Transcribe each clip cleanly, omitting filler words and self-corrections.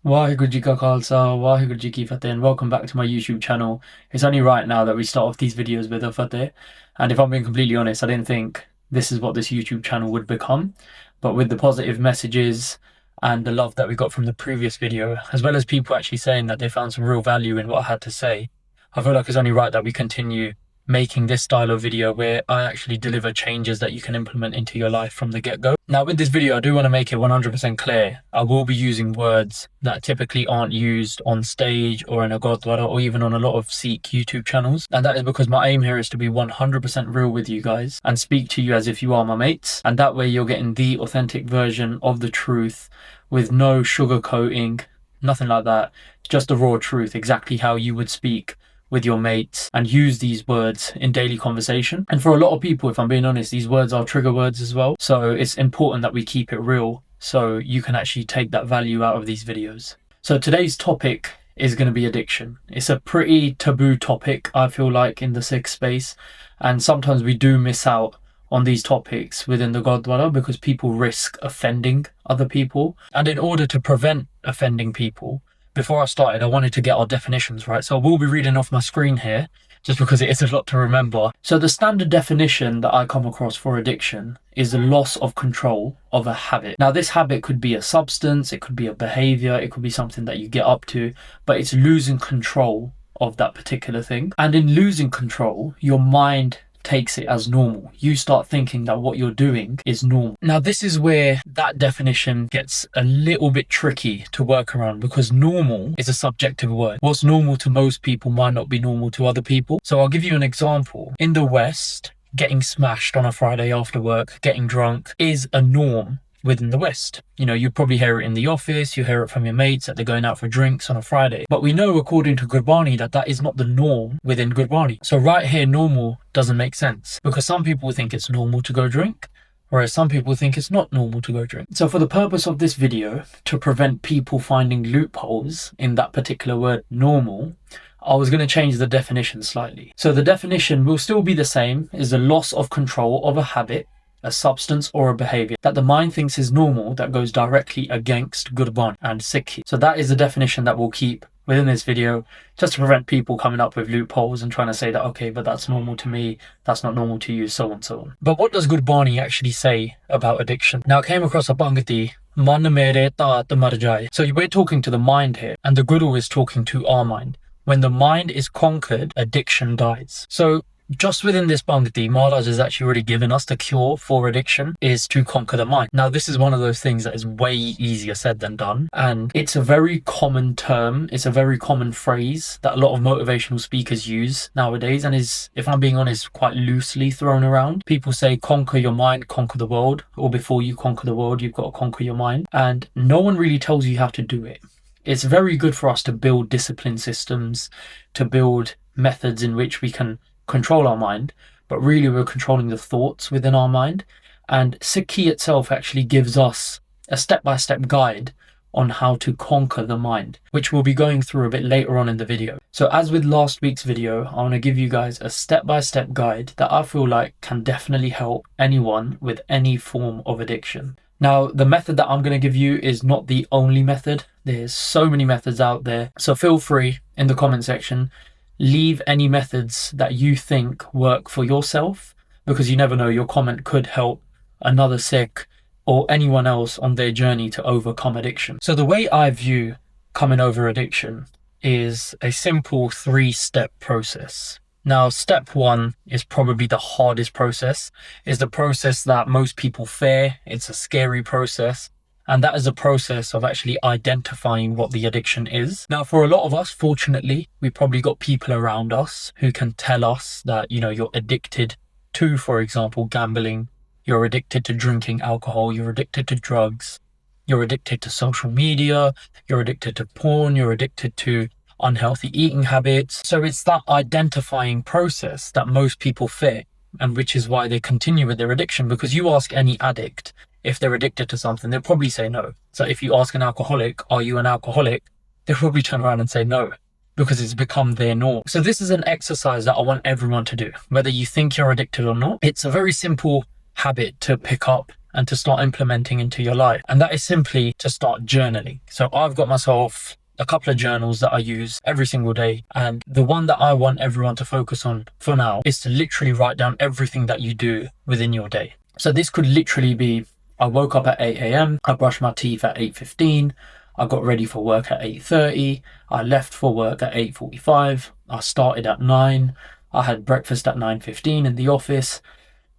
Waheguru Ji Ka Khalsa, Waheguru Ji Ki Fateh, and welcome back to my YouTube channel. It's only right now that we start off these videos with a Fateh, and if I'm being completely honest, I didn't think this is what this YouTube channel would become, but with the positive messages and the love that we got from the previous video, as well as people actually saying that they found some real value in what I had to say, I feel like it's only right that we continue making this style of video where I actually deliver changes that you can implement into your life from the get-go. Now with this video, I do want to make it 100% clear. I will be using words that typically aren't used on stage or in a Gurdwara or even on a lot of Sikh YouTube channels. And that is because my aim here is to be 100% real with you guys and speak to you as if you are my mates. And that way you're getting the authentic version of the truth with no sugarcoating, nothing like that. Just the raw truth, exactly how you would speak with your mates and use these words in daily conversation. And for a lot of people, if I'm being honest, these words are trigger words as well. So it's important that we keep it real so you can actually take that value out of these videos. So today's topic is going to be addiction. It's a pretty taboo topic, I feel like, in the Sikh space. And sometimes we do miss out on these topics within the Gurdwara because people risk offending other people. And in order to prevent offending people, before I started, I wanted to get our definitions right. So I will be reading off my screen here, just because it is a lot to remember. So the standard definition that I come across for addiction is the loss of control of a habit. Now this habit could be a substance, it could be a behavior, it could be something that you get up to, but it's losing control of that particular thing. And in losing control, your mind takes it as normal. You start thinking that what you're doing is normal. Now this is where that definition gets a little bit tricky to work around because normal is a subjective word. What's normal to most people might not be normal to other people. So I'll give you an example. In the West, getting smashed on a Friday after work, getting drunk is a norm within the West. You know, you probably hear it in the office, you hear it from your mates that they're going out for drinks on a Friday. But we know according to Gurbani that that is not the norm within Gurbani. So right here, normal doesn't make sense because some people think it's normal to go drink, whereas some people think it's not normal to go drink. So for the purpose of this video, to prevent people finding loopholes in that particular word normal, I was going to change the definition slightly. So the definition will still be the same, is the loss of control of a habit, a substance or a behavior that the mind thinks is normal that goes directly against Gurbani and Sikhi. So that is the definition that we'll keep within this video, just to prevent people coming up with loopholes and trying to say that, okay, but that's normal to me, that's not normal to you, so on and so on. But what does Gurbani actually say about addiction? Now I came across a Bhangati, Man mere taat mar jaye. So we're talking to the mind here, and the Guru is talking to our mind. When the mind is conquered, addiction dies. So just within this Bhangati, Maharaj has actually already given us the cure for addiction is to conquer the mind. Now this is one of those things that is way easier said than done, and it's a very common term, it's a very common phrase that a lot of motivational speakers use nowadays and is, if I'm being honest, quite loosely thrown around. People say conquer your mind, conquer the world, or before you conquer the world you've got to conquer your mind, and no one really tells you how to do it. It's very good for us to build discipline systems, to build methods in which we can control our mind, but really we're controlling the thoughts within our mind. And Sikhi itself actually gives us a step-by-step guide on how to conquer the mind, which we'll be going through a bit later on in the video. So as with last week's video, I want to give you guys a step-by-step guide that I feel like can definitely help anyone with any form of addiction. Now, the method that I'm going to give you is not the only method. There's so many methods out there. So feel free in the comment section, leave any methods that you think work for yourself, because you never know, your comment could help another Sikh or anyone else on their journey to overcome addiction. So the way I view coming over addiction is a simple 3-step process. Now, step 1 is probably the hardest process. It's the process that most people fear. It's a scary process. And that is a process of actually identifying what the addiction is. Now, for a lot of us, fortunately, we probably got people around us who can tell us that, you know, you're addicted to, for example, gambling. You're addicted to drinking alcohol. You're addicted to drugs. You're addicted to social media. You're addicted to porn. You're addicted to unhealthy eating habits. So it's that identifying process that most people fear, and which is why they continue with their addiction. Because you ask any addict if they're addicted to something, they'll probably say no. So if you ask an alcoholic, are you an alcoholic? They'll probably turn around and say no, because it's become their norm. So this is an exercise that I want everyone to do, whether you think you're addicted or not. It's a very simple habit to pick up and to start implementing into your life. And that is simply to start journaling. So I've got myself a couple of journals that I use every single day. And the one that I want everyone to focus on for now is to literally write down everything that you do within your day. So this could literally be, I woke up at 8 a.m, I brushed my teeth at 8:15, I got ready for work at 8:30, I left for work at 8:45, I started at 9, I had breakfast at 9:15 in the office.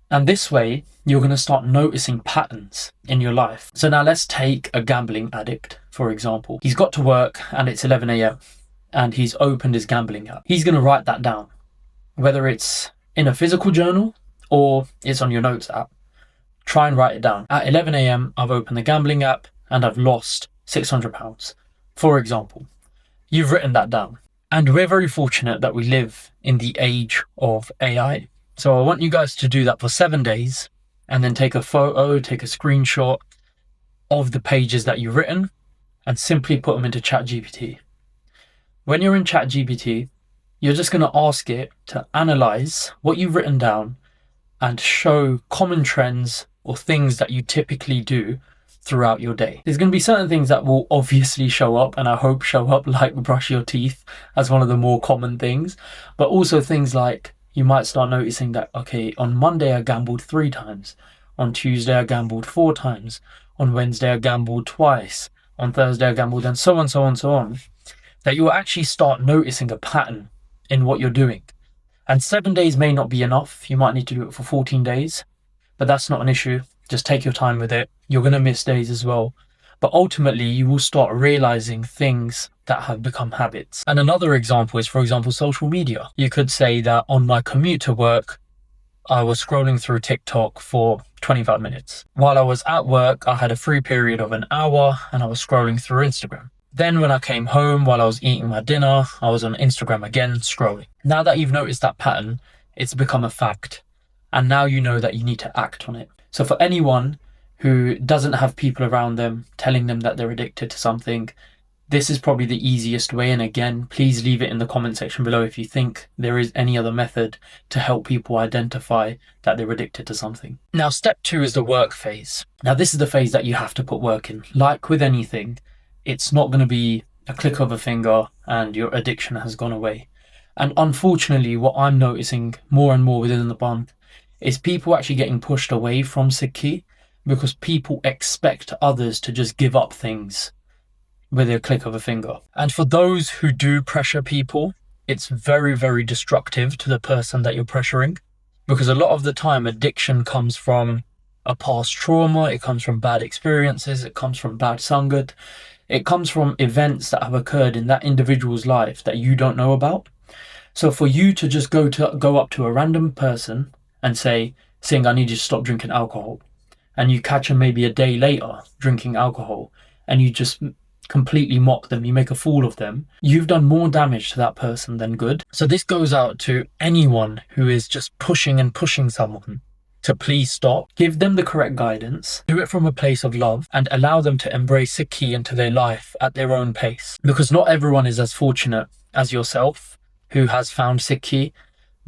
And this way, you're going to start noticing patterns in your life. So now let's take a gambling addict, for example. He's got to work and it's 11 a.m. and he's opened his gambling app. He's going to write that down, whether it's in a physical journal or it's on your notes app. Try and write it down. At 11 a.m, I've opened the gambling app and I've lost £600, for example. You've written that down. And we're very fortunate that we live in the age of AI. So I want you guys to do that for 7 days and then take a photo, take a screenshot of the pages that you've written and simply put them into ChatGPT. When you're in ChatGPT, you're just going to ask it to analyze what you've written down and show common trends or things that you typically do throughout your day. There's going to be certain things that will obviously show up, and I hope show up, like brush your teeth as one of the more common things, but also things like you might start noticing that, okay, on Monday I gambled 3 times, on Tuesday I gambled 4 times, on Wednesday I gambled twice, on Thursday I gambled, and so on, so on, so on, that you will actually start noticing a pattern in what you're doing. And 7 days may not be enough. You might need to do it for 14 days, but that's not an issue. Just take your time with it. You're going to miss days as well. But ultimately, you will start realizing things that have become habits. And another example is, for example, social media. You could say that on my commute to work, I was scrolling through TikTok for 25 minutes. While I was at work, I had a free period of an hour and I was scrolling through Instagram. Then when I came home, while I was eating my dinner, I was on Instagram again, scrolling. Now that you've noticed that pattern, it's become a fact. And now you know that you need to act on it. So for anyone who doesn't have people around them telling them that they're addicted to something, this is probably the easiest way. And again, please leave it in the comment section below if you think there is any other method to help people identify that they're addicted to something. Now, step 2 is the work phase. Now, this is the phase that you have to put work in. Like with anything, it's not going to be a click of a finger and your addiction has gone away. And unfortunately, what I'm noticing more and more within the month is people actually getting pushed away from Sikhi because people expect others to just give up things with a click of a finger. And for those who do pressure people, it's very, very destructive to the person that you're pressuring, because a lot of the time addiction comes from a past trauma, it comes from bad experiences, it comes from bad sangat, it comes from events that have occurred in that individual's life that you don't know about. So for you to just go up to a random person and say, Singh, I need you to stop drinking alcohol, and you catch them maybe a day later drinking alcohol, and you just completely mock them, you make a fool of them, you've done more damage to that person than good. So this goes out to anyone who is just pushing and pushing someone to please stop. Give them the correct guidance, do it from a place of love, and allow them to embrace Sikhi into their life at their own pace. Because not everyone is as fortunate as yourself who has found Sikhi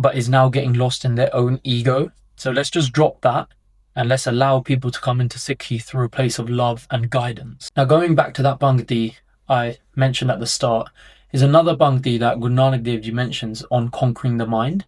but is now getting lost in their own ego. So let's just drop that and let's allow people to come into Sikhi through a place of love and guidance. Now, going back to that Bhangti I mentioned at the start, is another Bhangti that Guru Nanak Dev Ji mentions on conquering the mind.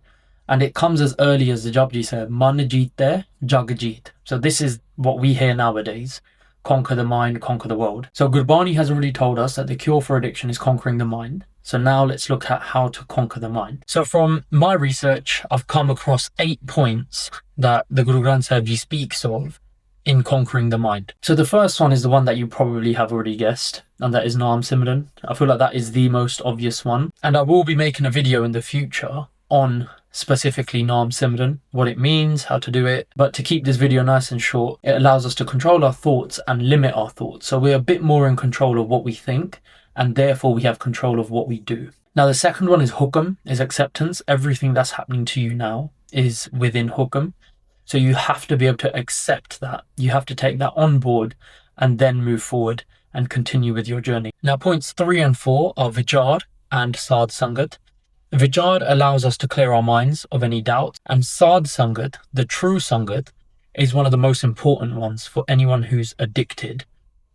And it comes as early as the Japji said, Man jeet jag jeet. So this is what we hear nowadays. Conquer the mind, conquer the world. So Gurbani has already told us that the cure for addiction is conquering the mind. So now let's look at how to conquer the mind. So from my research, I've come across 8 points that the Guru Granth Sahib Ji speaks of in conquering the mind. So the first one is the one that you probably have already guessed, and that is Naam Simran. I feel like that is the most obvious one. And I will be making a video in the future on specifically Naam Simran, what it means, how to do it. But to keep this video nice and short, it allows us to control our thoughts and limit our thoughts. So we're a bit more in control of what we think, and therefore we have control of what we do. Now the second one is hukam, is acceptance. Everything that's happening to you now is within hukam. So you have to be able to accept that. You have to take that on board and then move forward and continue with your journey. Now points 3 and 4 are vichar and sad sangat. Vichar allows us to clear our minds of any doubt, and sad sangat, the true sangat, is one of the most important ones for anyone who's addicted.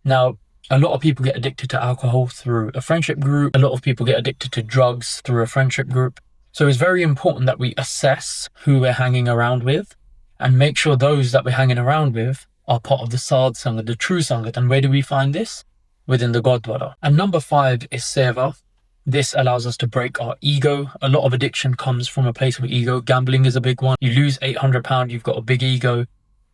Now, a lot of people get addicted to alcohol through a friendship group. A lot of people get addicted to drugs through a friendship group. So it's very important that we assess who we're hanging around with and make sure those that we're hanging around with are part of the Sad Sangat, the true Sangat. And where do we find this? Within the Gurdwara. And number 5 is Seva. This allows us to break our ego. A lot of addiction comes from a place of ego. Gambling is a big one. You lose £800, you've got a big ego.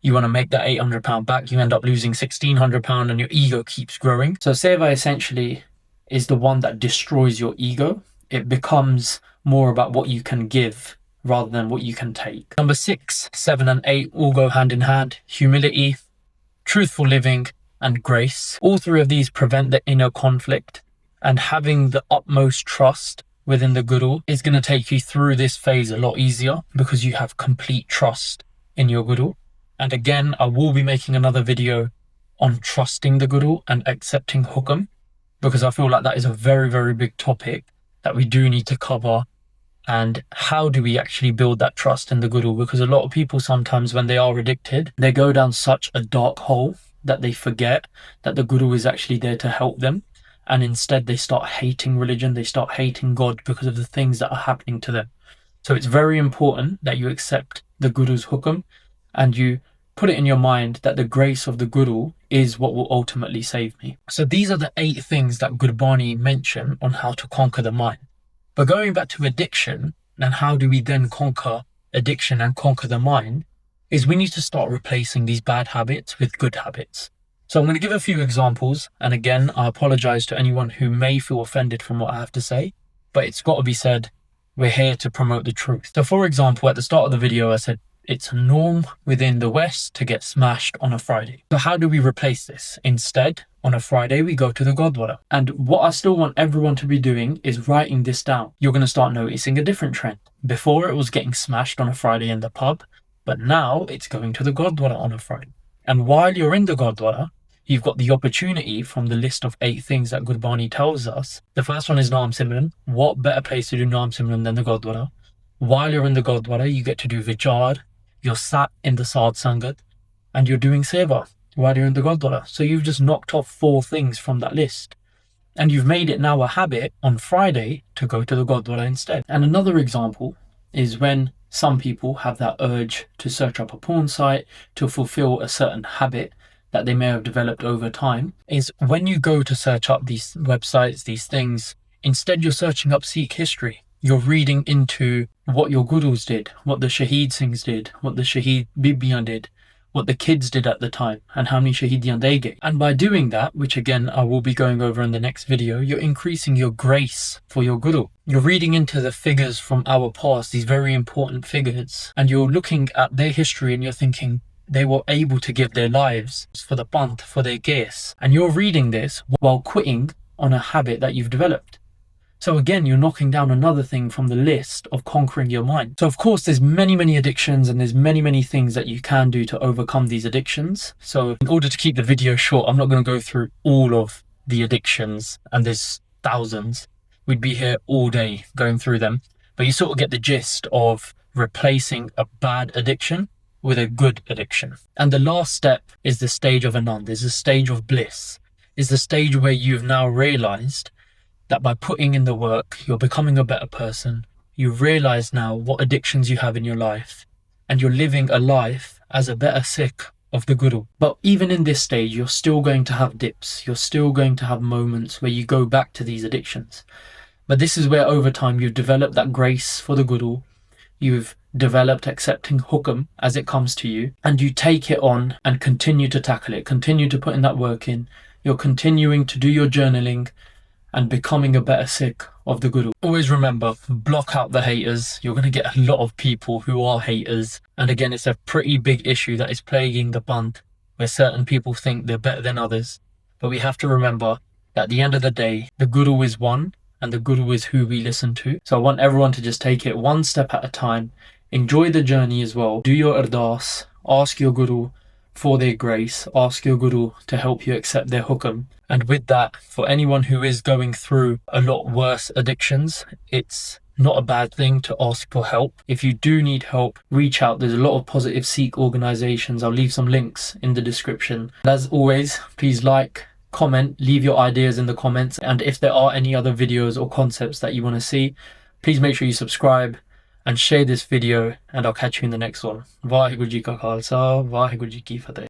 You want to make that £800 back. You end up losing £1,600 and your ego keeps growing. So Seva essentially is the one that destroys your ego. It becomes more about what you can give rather than what you can take. Number 6, 7 and 8 all go hand in hand. Humility, truthful living, and grace. All 3 of these prevent the inner conflict. And having the utmost trust within the Guru is going to take you through this phase a lot easier because you have complete trust in your Guru. And again, I will be making another video on trusting the Guru and accepting Hukam, because I feel like that is a very, very big topic that we do need to cover. And how do we actually build that trust in the Guru? Because a lot of people sometimes when they are addicted, they go down such a dark hole that they forget that the Guru is actually there to help them. And instead they start hating religion, they start hating God because of the things that are happening to them. So it's very important that you accept the Guru's Hukam and you put it in your mind that the grace of the Guru is what will ultimately save me. So these are the 8 things that Gurbani mention on how to conquer the mind. But going back to addiction and how do we then conquer addiction and conquer the mind is we need to start replacing these bad habits with good habits. So I'm going to give a few examples. And again, I apologize to anyone who may feel offended from what I have to say, but it's got to be said, we're here to promote the truth. So for example, at the start of the video, I said, it's a norm within the West to get smashed on a Friday. So how do we replace this? Instead, on a Friday, we go to the Gurdwara. And what I still want everyone to be doing is writing this down. You're going to start noticing a different trend. Before it was getting smashed on a Friday in the pub, but now it's going to the Gurdwara on a Friday. And while you're in the Gurdwara, you've got the opportunity from the list of 8 things that Gurbani tells us. The first one is Naam Simran. What better place to do Naam Simran than the Gurdwara? While you're in the Gurdwara, you get to do Vichar. You're sat in the Sad Sangat and you're doing Seva while you're in the Gurdwara. So you've just knocked off 4 things from that list. And you've made it now a habit on Friday to go to the Gurdwara instead. And another example is when some people have that urge to search up a porn site to fulfill a certain habit that they may have developed over time, is when you go to search up these websites, these things, instead you're searching up Sikh history. You're reading into what your gurus did, what the Shaheed Singhs did, what the Shaheed Bibiyan did, what the kids did at the time, and how many Shaheediyan they gave. And by doing that, which again I will be going over in the next video, you're increasing your grace for your guru. You're reading into the figures from our past, these very important figures, and you're looking at their history and you're thinking, they were able to give their lives for the Panth, for their case. And you're reading this while quitting on a habit that you've developed. So again, you're knocking down another thing from the list of conquering your mind. So of course, there's many addictions and there's many things that you can do to overcome these addictions. So in order to keep the video short, I'm not going to go through all of the addictions, and there's thousands. We'd be here all day going through them. But you sort of get the gist of replacing a bad addiction with a good addiction. And the last step is the stage of Anand, is the stage of bliss, is the stage where you've now realized that by putting in the work, you're becoming a better person. You realize now what addictions you have in your life, and you're living a life as a better Sikh of the Guru. But even in this stage, you're still going to have dips. You're still going to have moments where you go back to these addictions. But this is where over time you've developed that grace for the Guru. You've developed accepting Hukam as it comes to you, and you take it on and continue to tackle it, continue to put in that work in. You're continuing to do your journaling and becoming a better Sikh of the Guru. Always remember, block out the haters. You're going to get a lot of people who are haters. And again, it's a pretty big issue that is plaguing the Panth, where certain people think they're better than others. But we have to remember that at the end of the day, the Guru is one, and the Guru is who we listen to. So I want everyone to just take it one step at a time. Enjoy the journey as well. Do your ardas. Ask your Guru for their grace. Ask your Guru to help you accept their Hukam. And with that, for anyone who is going through a lot worse addictions, it's not a bad thing to ask for help. If you do need help, reach out. There's a lot of positive Sikh organizations. I'll leave some links in the description. And as always, please like, comment, leave your ideas in the comments. And if there are any other videos or concepts that you want to see, please make sure you subscribe and share this video, and I'll catch you in the next one. Vaheguru Ji Ka Khalsa, Vaheguru Ji Ki Fateh.